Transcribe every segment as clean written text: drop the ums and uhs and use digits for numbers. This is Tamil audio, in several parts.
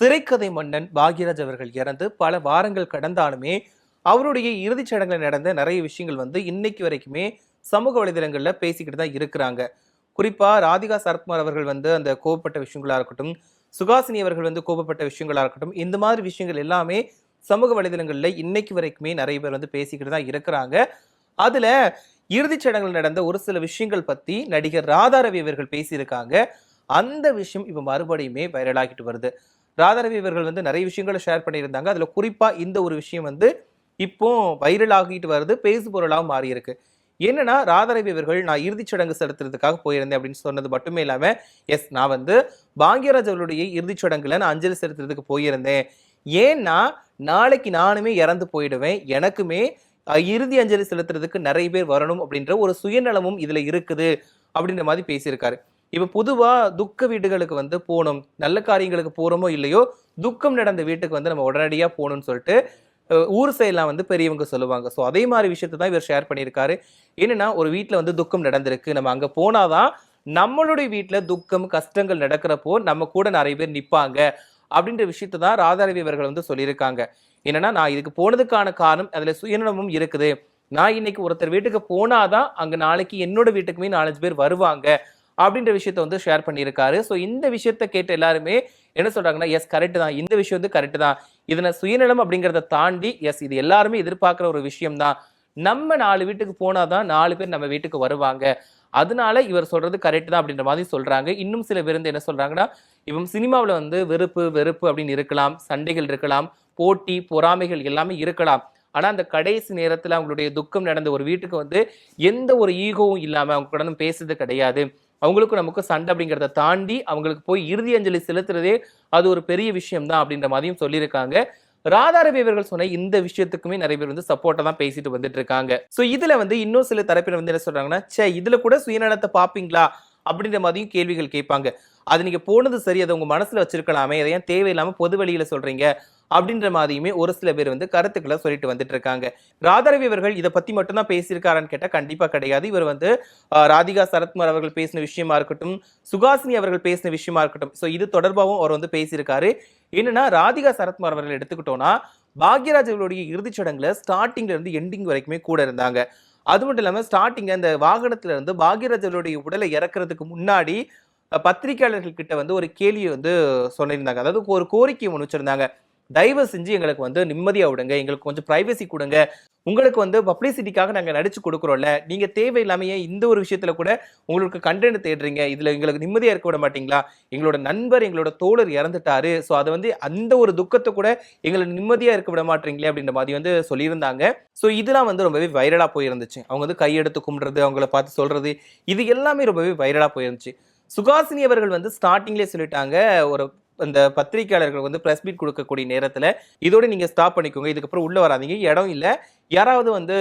திரைக்கதை மன்னன் பாக்யராஜ் அவர்கள் இறந்து பல வாரங்கள் கடந்தாலுமே அவருடைய இறுதிச் சடங்குல நடந்த நிறைய விஷயங்கள் இன்னைக்கு வரைக்குமே சமூக வலைதளங்கள்ல பேசிக்கிட்டு தான் இருக்கிறாங்க. குறிப்பா ராதிகா சரத்குமார் அவர்கள் அந்த கோபப்பட்ட விஷயங்களா இருக்கட்டும், சுகாசினி அவர்கள் கோபப்பட்ட விஷயங்களா இருக்கட்டும், இந்த மாதிரி விஷயங்கள் எல்லாமே சமூக வலைதளங்கள்ல இன்னைக்கு வரைக்குமே நிறைய பேர் பேசிக்கிட்டு தான் இருக்கிறாங்க. அதுல இறுதிச் சடங்குல நடந்த ஒரு சில விஷயங்கள் பத்தி நடிகர் ராதாரவி அவர்கள் பேசியிருக்காங்க. அந்த விஷயம் இப்ப மறுபடியுமே வைரல் ஆகிட்டு வருது. ராதாரவி அவர்கள் நிறைய விஷயங்களை ஷேர் பண்ணியிருந்தாங்க. அதுல குறிப்பா இந்த ஒரு விஷயம் இப்போ வைரல் ஆகிட்டு வருது, பேசு பொருளாகவும் மாறி இருக்கு. என்னன்னா, ராதாரவி அவர்கள் நான் இறுதிச் சடங்கு செலுத்துறதுக்காக போயிருந்தேன் அப்படின்னு சொன்னது மட்டுமே இல்லாம, எஸ் நான் பாக்யராஜ் அவர்களுடைய இறுதிச் சடங்குல நான் அஞ்சலி செலுத்துறதுக்கு போயிருந்தேன். ஏன்னா நாளைக்கு நானுமே இறந்து போயிடுவேன். எனக்குமே இறுதி அஞ்சலி செலுத்துறதுக்கு நிறைய பேர் வரணும் அப்படின்ற ஒரு சுயநலமும் இதுல இருக்குது அப்படின்ற மாதிரி பேசியிருக்காரு. இப்ப பொதுவா துக்க வீடுகளுக்கு போணும். நல்ல காரியங்களுக்கு போறோமோ இல்லையோ, துக்கம் நடந்த வீட்டுக்கு நம்ம உடனடியா போகணும்னு சொல்லிட்டு ஊர் சைட்லாம் பெரியவங்க சொல்லுவாங்க. ஸோ அதே மாதிரி விஷயத்தை தான் இவர் ஷேர் பண்ணியிருக்காரு. என்னன்னா, ஒரு வீட்டுல துக்கம் நடந்திருக்கு. நம்ம அங்க போனாதான் நம்மளுடைய வீட்டுல துக்கம், கஷ்டங்கள் நடக்கிறப்போ நம்ம கூட நிறைய பேர் நிப்பாங்க அப்படின்ற விஷயத்தை தான் ராதாரவி அவர்கள் சொல்லியிருக்காங்க. என்னன்னா, நான் இதுக்கு போனதுக்கான காரணம் அதுல சுயநலமும் இருக்குது. நான் இன்னைக்கு ஒருத்தர் வீட்டுக்கு போனாதான் அங்க நாளைக்கு என்னோட வீட்டுக்குமே 4-5 பேர் வருவாங்க அப்படின்ற விஷயத்த ஷேர் பண்ணியிருக்காரு. ஸோ இந்த விஷயத்த கேட்ட எல்லாருமே என்ன சொல்றாங்கன்னா, எஸ் கரெக்ட் தான், இந்த விஷயம் கரெக்ட் தான். இதுல சுயநலம் அப்படிங்கிறத தாண்டி எஸ் இது எல்லாருமே எதிர்பார்க்கிற ஒரு விஷயம் தான். நம்ம 4 வீட்டுக்கு போனாதான் 4 பேர் நம்ம வீட்டுக்கு வருவாங்க. அதனால இவர் சொல்றது கரெக்ட் தான் அப்படின்ற மாதிரி சொல்றாங்க. இன்னும் சில பேர் என்ன சொல்றாங்கன்னா, இவன் சினிமாவில் வெறுப்பு வெறுப்பு அப்படின்னு இருக்கலாம், சண்டைகள் இருக்கலாம், போட்டி பொறாமைகள் எல்லாமே இருக்கலாம். ஆனா அந்த கடைசி நேரத்துல அவங்களுடைய துக்கம் நடந்த ஒரு வீட்டுக்கு எந்த ஒரு ஈகோவும் இல்லாம அவங்க கூட பேசுறது கிடையாது. அவங்களுக்கும் நமக்கும் சண்டை அப்படிங்கிறத தாண்டி அவங்களுக்கு போய் இறுதி அஞ்சலி செலுத்துறதே அது ஒரு பெரிய விஷயம் தான் அப்படின்ற மாதிரியும் சொல்லியிருக்காங்க. ராதாரவி அவர்கள் சொன்ன இந்த விஷயத்துக்குமே நிறைய பேர் சப்போர்ட்டா தான் பேசிட்டு வந்துட்டு இருக்காங்க. சோ இதுல இன்னும் சில தரப்பினர் என்ன சொல்றாங்கன்னா, சே இதுல கூட சுயநலத்தை பாப்பீங்களா அப்படின்ற மாதிரியும் கேள்விகள் கேட்பாங்க. அது நீங்க போனது சரி, அதை உங்க மனசுல வச்சிருக்கலாமே, அதை ஏன் தேவையில்லாம பொது வழியில சொல்றீங்க அப்படின்ற மாதிரியுமே ஒரு சில பேர் கருத்துக்களை சொல்லிட்டு வந்துட்டு இருக்காங்க. ராதாரவி அவர்கள் இதை பத்தி மட்டும் தான் பேசியிருக்காரான்னு கேட்டா கண்டிப்பா கிடையாது. இவர் ராதிகா சரத்குமார் அவர்கள் பேசின விஷயமா இருக்கட்டும், சுகாசினி அவர்கள் பேசின விஷயமா இருக்கட்டும், சோ இது தொடர்பாகவும் அவர் பேசியிருக்காரு. என்னன்னா, ராதிகா சரத்குமார் அவர்கள் எடுத்துக்கிட்டோம்னா, பாக்யராஜ் அவர்களுடைய இறுதிச் சடங்குல ஸ்டார்டிங்ல இருந்து எண்டிங் வரைக்குமே கூட இருந்தாங்க. அது மட்டும் இல்லாம ஸ்டார்டிங் அந்த வாகனத்துல இருந்து பாக்யராஜ் அவருடைய உடலை இறக்குறதுக்கு முன்னாடி பத்திரிகையாளர்கள் கிட்ட ஒரு கேள்வி சொல்லியிருந்தாங்க. அதாவது ஒரு கோரிக்கை ஒன்று வச்சிருந்தாங்க. தயவு செஞ்சு எங்களுக்கு நிம்மதியா விடுங்க, எங்களுக்கு கொஞ்சம் பிரைவசி கொடுங்க, உங்களுக்கு பப்ளிசிட்டிக்காக நாங்க நடிச்சு கொடுக்குறோம்ல, நீங்க தேவையில்லாம ஏன் இந்த ஒரு விஷயத்துல கூட உங்களுக்கு கண்டென்ட் தேடுறீங்க, இதுல எங்களுக்கு நிம்மதியா இருக்க விட மாட்டீங்களா, எங்களோட நண்பர் எங்களோட தோழர் இறந்துட்டாரு, ஸோ அதை அந்த ஒரு துக்கத்தை கூட எங்களை நிம்மதியா இருக்க விட மாட்டீங்களே அப்படின்ற மாதிரி சொல்லியிருந்தாங்க. ஸோ இதெல்லாம் ரொம்பவே வைரலா போயிருந்துச்சு. அவங்க கையெடுத்து கும்பிடுறது, அவங்கள பார்த்து சொல்றது, இது எல்லாமே ரொம்பவே வைரலா போயிருந்துச்சு. சுகாசினி அவர்கள் ஸ்டார்டிங்லேயே சொல்லிட்டாங்க, ஒரு அந்த பத்திரிகையாளர்கள் பிரஸ் மீட் கொடுக்கக்கூடிய நேரத்துல இதோட நீங்க ஸ்டாப் பண்ணிக்கோங்க, இதுக்கப்புறம் உள்ள வராதீங்க, இடம் இல்ல, யாராவது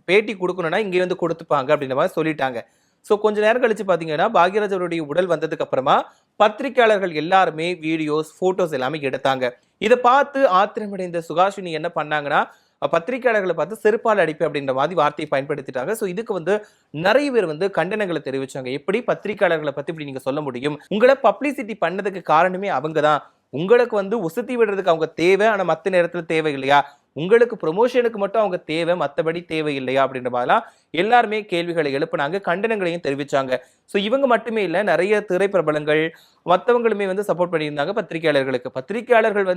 பேட்டி கொடுக்கணும்னா இங்கே கொடுத்துப்பாங்க அப்படின்ற மாதிரி சொல்லிட்டாங்க. ஸோ கொஞ்ச நேரம் கழிச்சு பாத்தீங்கன்னா, பாக்யராஜ் அவருடைய உடல் வந்ததுக்கு அப்புறமா பத்திரிகையாளர்கள் எல்லாருமே வீடியோஸ் போட்டோஸ் எல்லாமே எடுத்தாங்க. இதை பார்த்து ஆத்திரமடைந்த சுகாசினி என்ன பண்ணாங்கன்னா, பத்திரிகையாளர்களை பார்த்து செருப்பால் அடிப்பு அப்படின்ற மாதிரி வார்த்தையை பயன்படுத்திட்டாங்க. ஸோ இதுக்கு நிறைய பேர் கண்டனங்களை தெரிவிச்சாங்க. எப்படி பத்திரிகையாளர்களை பத்தி இப்படி நீங்க சொல்ல முடியும், உங்களை பப்ளிசிட்டி பண்ணதுக்கு காரணமே அவங்க தான், உங்களுக்கு உசுத்தி விடுறதுக்கு அவங்க தேவை, ஆனா மத்த நேரத்துல தேவை இல்லையா, உங்களுக்கு ப்ரொமோஷனுக்கு மட்டும் அவங்க தேவை, மற்றபடி தேவை இல்லையா அப்படின்ற மாதிரிலாம் எல்லாருமே கேள்விகளை எழுப்பினாங்க, கண்டனங்களையும் தெரிவிச்சாங்க. ஸோ இவங்க மட்டுமே இல்லை, நிறைய திரைப்பிரபலங்கள் மற்றவங்களுமே சப்போர்ட் பண்ணியிருந்தாங்க பத்திரிகையாளர்களுக்கு. பத்திரிகையாளர்கள்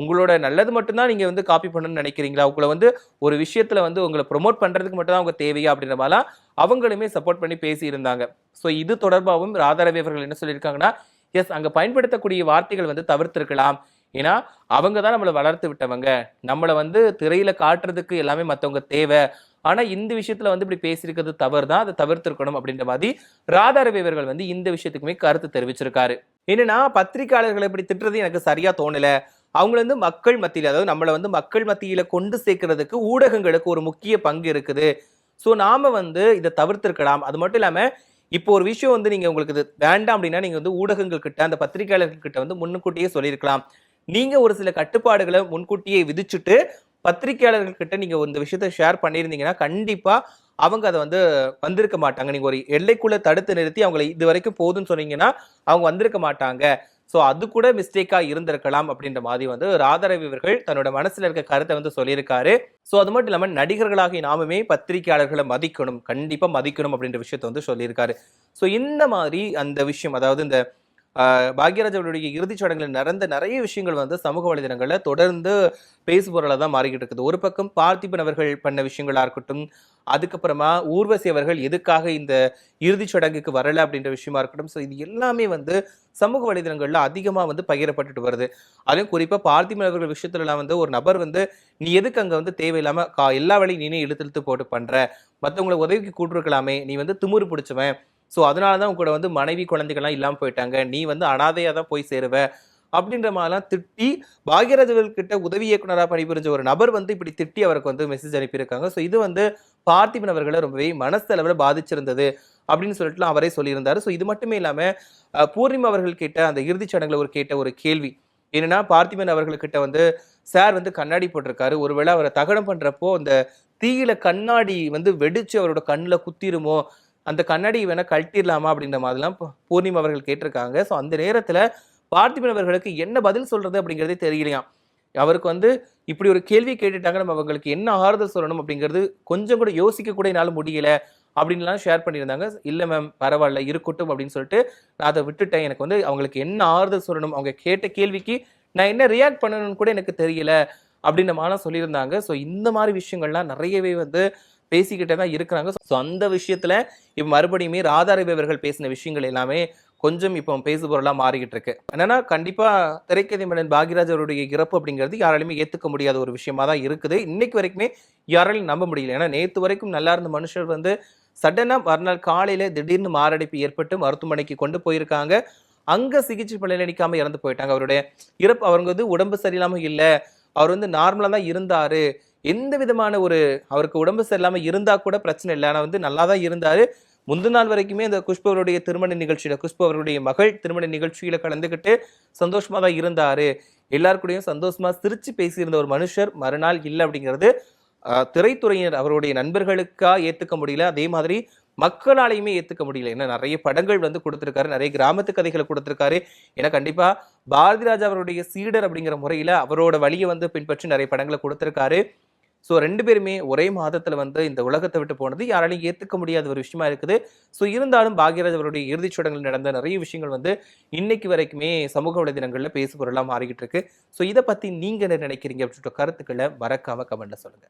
உங்களோட நல்லது மட்டும்தான் நீங்க காப்பி பண்ணணும்னு நினைக்கிறீங்களா, உங்களை ஒரு விஷயத்துல உங்களை ப்ரொமோட் பண்றதுக்கு மட்டும் தான் அவங்க தேவையா அப்படின்ற மாதிரிலாம் அவங்களுமே சப்போர்ட் பண்ணி பேசி இருந்தாங்க. ஸோ இது தொடர்பாகவும் ராதாரவி அவர்கள் என்ன சொல்லியிருக்காங்கன்னா, எஸ் அங்க பயன்படுத்தக்கூடிய வார்த்தைகள் தவிர்த்திருக்கலாம், ஏன்னா அவங்க தான் நம்மளை வளர்த்து விட்டவங்க, நம்மளை திரையில காட்டுறதுக்கு எல்லாமே மற்றவங்க தேவை, ஆனா இந்த விஷயத்துல இப்படி பேசியிருக்கிறது தவறு தான், அதை தவிர்த்திருக்கணும் அப்படின்ற மாதிரி ராதாரவி அவர்கள் இந்த விஷயத்துக்குமே கருத்து தெரிவிச்சிருக்காரு. என்னன்னா, பத்திரிகையாளர்களை இப்படி திட்டுறது எனக்கு சரியா தோணல, அவங்க மக்கள் மத்தியில, அதாவது நம்மளை மக்கள் மத்தியில கொண்டு சேர்க்கறதுக்கு ஊடகங்களுக்கு ஒரு முக்கிய பங்கு இருக்குது. ஸோ நாம இதை தவிர்த்திருக்கலாம். அது மட்டும் இல்லாம இப்போ ஒரு விஷயம் நீங்க உங்களுக்கு இது வேண்டாம் அப்படின்னா நீங்க ஊடகங்கள் கிட்ட, அந்த பத்திரிகையாளர்கள் கிட்ட முன்கூட்டியே சொல்லியிருக்கலாம். நீங்க ஒரு சில கட்டுப்பாடுகளை முன்கூட்டியே விதிச்சுட்டு பத்திரிகையாளர்கள் கிட்ட நீங்க இந்த விஷயத்தை ஷேர் பண்ணியிருந்தீங்கன்னா கண்டிப்பா அவங்க அதை வந்திருக்க மாட்டாங்க. நீங்க ஒரு எல்லைக்குள்ள தடுத்து நிறுத்தி அவங்களை இது வரைக்கும் போதுன்னு சொன்னீங்கன்னா அவங்க வந்திருக்க மாட்டாங்க. ஸோ அது கூட மிஸ்டேக்கா இருந்திருக்கலாம் அப்படின்ற மாதிரி வந்து ராதாரவி அவர்கள் தன்னோட மனசுல இருக்க கருத்தை வந்து சொல்லியிருக்காரு. ஸோ அது மட்டும் இல்லாம நடிகர்களாகிய நாமுமே பத்திரிகையாளர்களை மதிக்கணும், கண்டிப்பா மதிக்கணும் அப்படின்ற விஷயத்த வந்து சொல்லியிருக்காரு. ஸோ இந்த மாதிரி அந்த விஷயம், அதாவது இந்த பாக்யராஜ் அவருடைய இறுதிச் சடங்குல நடந்த நிறைய விஷயங்கள் வந்து சமூக வலைதளங்கள்ல தொடர்ந்து பேசுபொருளா தான் மாறிக்கிட்டு இருக்குது. ஒரு பக்கம் பார்த்திபன் அவர்கள் பண்ண விஷயங்களா இருக்கட்டும், அதுக்கப்புறமா ஊர்வசி அவர்கள் எதுக்காக இந்த இறுதிச் சடங்குக்கு வரல அப்படின்ற விஷயமா இருக்கட்டும். ஸோ இது எல்லாமே வந்து சமூக வலைதளங்கள்ல அதிகமா வந்து பகிரப்பட்டுட்டு வருது. அதுவும் குறிப்பா பார்த்திபன் அவர்கள் விஷயத்துலலாம் வந்து ஒரு நபர் வந்து, நீ எதுக்கு அங்க வந்து தேவையில்லாம எல்லா வேலையும் நீனே இழுத்து இழுத்து போட்டு பண்ற, மத்தவங்களை உதவிக்கு கூட்டிருக்கலாமே, நீ வந்து திமிரு பிடிச்சவன், ஸோ அதனாலதான் உங்க கூட வந்து மனைவி குழந்தைகள்லாம் இல்லாம போயிட்டாங்க, நீ வந்து அனாதையா தான் போய் சேருவ அப்படின்ற மாதிரிலாம் திட்டி, பாக்யராஜ் கிட்ட உதவி இயக்குனரா பணிபுரிஞ்ச ஒரு நபர் வந்து இப்படி திட்டி அவருக்கு வந்து மெசேஜ் அனுப்பியிருக்காங்க. ஸோ இது வந்து பார்த்திபன் அவர்களை ரொம்பவே மனசளவுல பாதிச்சிருந்தது அப்படின்னு சொல்லிட்டுலாம் அவரே சொல்லியிருந்தாரு. ஸோ இது மட்டுமே இல்லாம பூர்ணிமா அவர்கள் கேட்ட அந்த இறுதிச் சடங்குல கேட்ட ஒரு கேள்வி என்னன்னா, பார்த்திபன் அவர்கள்கிட்ட வந்து சார் வந்து கண்ணாடி போட்டிருக்காரு, ஒருவேளை அவரை தகனம் பண்றப்போ அந்த தீயில கண்ணாடி வந்து வெடிச்சு அவரோட கண்ணுல குத்திருமோ, அந்த கண்ணாடி வேணா கழட்டிடலாமா அப்படின்ற மாதிரிலாம் பூர்ணிமா அவர்கள் கேட்டிருக்காங்க. ஸோ அந்த நேரத்துல பார்த்திபன் அவர்களுக்கு என்ன பதில் சொல்றது அப்படிங்கிறதே தெரியலையாம். அவருக்கு வந்து இப்படி ஒரு கேள்வி கேட்டுட்டாங்க, நம்ம அவங்களுக்கு என்ன ஆறுதல் சொல்லணும் அப்படிங்கிறது கொஞ்சம் கூட யோசிக்க கூட என்னால முடியல அப்படின்லாம் ஷேர் பண்ணியிருந்தாங்க. இல்ல மேம் பரவாயில்ல இருக்கட்டும் அப்படின்னு சொல்லிட்டு நான் அதை விட்டுட்டேன். எனக்கு வந்து அவங்களுக்கு என்ன ஆறுதல் சொல்லணும், அவங்க கேட்ட கேள்விக்கு நான் என்ன ரியாக்ட் பண்ணணும்னு கூட எனக்கு தெரியல அப்படின்ற மாதிரிலாம் சொல்லியிருந்தாங்க. ஸோ இந்த மாதிரி விஷயங்கள்லாம் நிறையவே வந்து பேசிக்கிட்டே தான் இருக்கிறாங்க. ஸோ அந்த விஷயத்துல இப்ப மறுபடியுமே ராதாரவி அவர்கள் பேசின விஷயங்கள் எல்லாமே கொஞ்சம் இப்போ பேசுபொருளா மாறிக்கிட்டு இருக்கு. என்னன்னா கண்டிப்பா திரைக்கதை மன்னன் பாக்யராஜ் அவருடைய இறப்பு அப்படிங்கிறது யாராலுமே ஏத்துக்க முடியாத ஒரு விஷயமா தான் இருக்குது. இன்னைக்கு வரைக்குமே யாராலையும் நம்ப முடியல. ஏன்னா நேத்து வரைக்கும் நல்லா இருந்த மனுஷர் வந்து சடனா மறுநாள் காலையில திடீர்னு மாரடைப்பு ஏற்பட்டு மருத்துவமனைக்கு கொண்டு போயிருக்காங்க. அங்க சிகிச்சை பலனளிக்காம இறந்து போயிட்டாங்க. அவருடைய இறப்பு, அவங்க வந்து உடம்பு சரியில்லாம இல்ல, அவர் வந்து நார்மலா தான் இருந்தாரு, எந்த விதமான ஒரு அவருக்கு உடம்பு சரியில்லாம இருந்தா கூட பிரச்சனை இல்லை, ஆனா வந்து நல்லா தான் இருந்தாரு. முந்தின நாள் வரைக்குமே இந்த குஷ்பு அவருடைய திருமண நிகழ்ச்சியில, குஷ்பு அவருடைய மகள் திருமண நிகழ்ச்சியில கலந்துக்கிட்டு சந்தோஷமா தான் இருந்தாரு, எல்லாருக்கூடையும் சந்தோஷமா சிரிச்சு பேசியிருந்த ஒரு மனுஷர் மறுநாள் இல்லை அப்படிங்கிறது திரைத்துறையினர் அவருடைய நண்பர்களுக்கா ஏத்துக்க முடியல, அதே மாதிரி மக்களாலையுமே ஏத்துக்க முடியல. ஏன்னா நிறைய படங்கள் வந்து கொடுத்திருக்காரு, நிறைய கிராமத்து கதைகளை கொடுத்திருக்காரு. ஏன்னா கண்டிப்பா பாரதி ராஜா அவருடைய சீடர் அப்படிங்கிற முறையில அவரோட வழியை வந்து பின்பற்றி நிறைய படங்களை கொடுத்திருக்காரு. ஸோ 2 பேருமே ஒரே மாதத்துல வந்து இந்த உலகத்தை விட்டு போனது யாராலையும் ஏத்துக்க முடியாத ஒரு விஷயமா இருக்குது. ஸோ இருந்தாலும் பாக்யராஜ் அவருடைய இறுதிச் சடங்கில் நடந்த நிறைய விஷயங்கள் வந்து இன்னைக்கு வரைக்குமே சமூக வலைதளங்கள்ல பேசுபொருளா மாறிக்கிட்டு இருக்கு. ஸோ இதை பத்தி நீங்க என்ன நினைக்கிறீங்க அப்படின்ற கருத்துக்களை மறக்காம கமெண்ட்ல சொல்லுங்க.